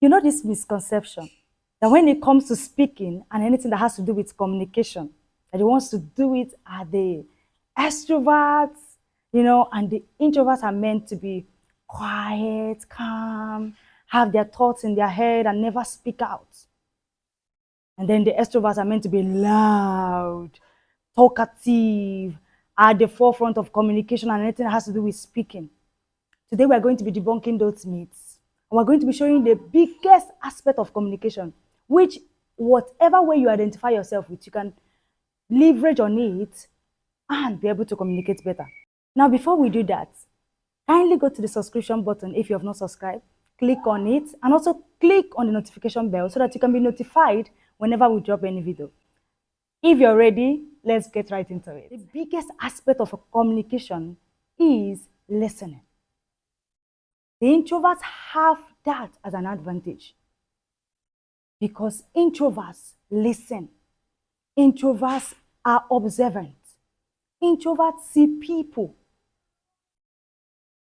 You know this misconception that when it comes to speaking and anything that has to do with communication, that he wants to do it are the extroverts, and the introverts are meant to be quiet, calm, have their thoughts in their head and never speak out. And then the extroverts are meant to be loud, talkative, at the forefront of communication and anything that has to do with speaking. Today, we're going to be debunking those myths. And we're going to be showing the biggest aspect of communication, which whatever way you identify yourself with, you can leverage on it and be able to communicate better. Now, before we do that, kindly go to the subscription button if you have not subscribed, click on it, and also click on the notification bell so that you can be notified whenever we drop any video. If you're ready, let's get right into it. The biggest aspect of a communication is listening. The introverts have that as an advantage because introverts listen. Introverts are observant. Introverts see people.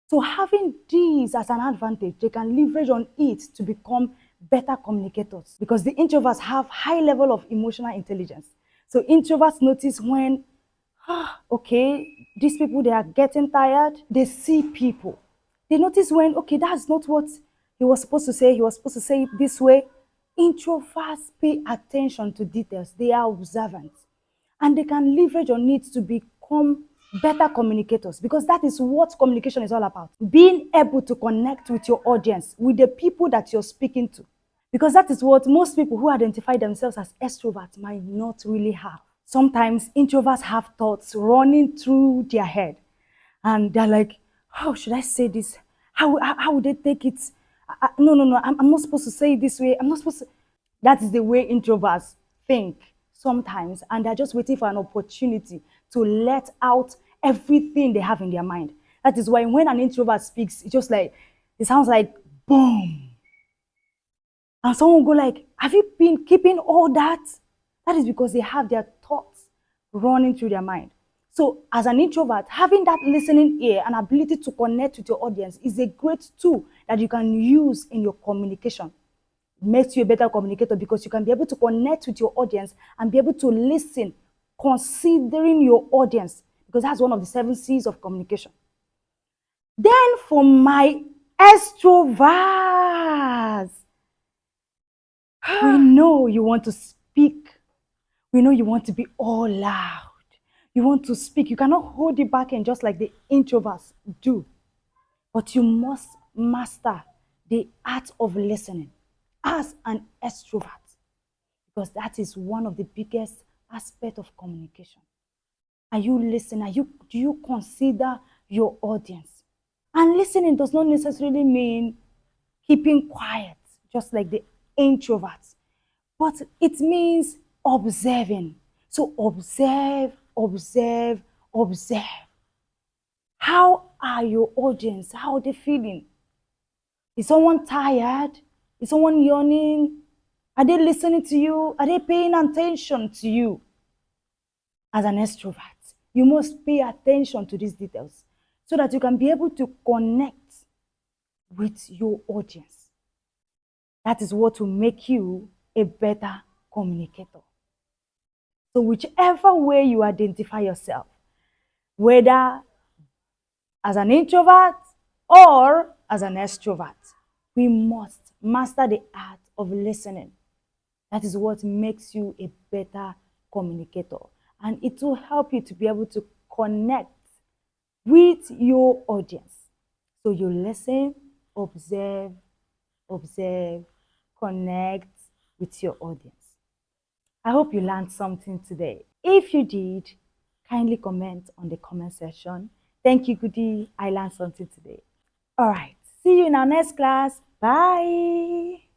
So having these as an advantage, they can leverage on it to become better communicators because the introverts have high level of emotional intelligence. So introverts notice when, okay, these people, they are getting tired. They see people. They notice when, okay, that's not what he was supposed to say. He was supposed to say it this way. Introverts pay attention to details. They are observant. And they can leverage on it to become better communicators because that is what communication is all about. Being able to connect with your audience, with the people that you're speaking to. Because that is what most people who identify themselves as extroverts might not really have. Sometimes introverts have thoughts running through their head. And they're like, how should I say this? How would they take it? No, I'm not supposed to say it this way. I'm not supposed to. That is the way introverts think sometimes. And they're just waiting for an opportunity to let out everything they have in their mind. That is why when an introvert speaks, it's just like, it sounds like boom. And someone will go like, have you been keeping all that? That is because they have their thoughts running through their mind. So as an introvert, having that listening ear and ability to connect with your audience is a great tool that you can use in your communication. It makes you a better communicator because you can be able to connect with your audience and be able to listen, considering your audience, because that's one of the 7 C's of communication. Then for my extroverts, we know you want to speak. We know you want to be all loud. You want to speak. You cannot hold it back and just like the introverts do. But you must master the art of listening as an extrovert because that is one of the biggest aspects of communication. Are you listening? Do you consider your audience? And listening does not necessarily mean keeping quiet, just like the introverts, but it means observing. So observe, observe, observe. How are your audience? How are they feeling? Is someone tired? Is someone yawning? Are they listening to you? Are they paying attention to you? As an extrovert, you must pay attention to these details so that you can be able to connect with your audience. That is what will make you a better communicator. So whichever way you identify yourself, whether as an introvert or as an extrovert, we must master the art of listening. That is what makes you a better communicator. And it will help you to be able to connect with your audience. So you listen, observe, observe, connect with your audience. I hope you learned something today. If you did, kindly comment on the comment section. Thank you, Goody. I learned something today. All right. See you in our next class. Bye.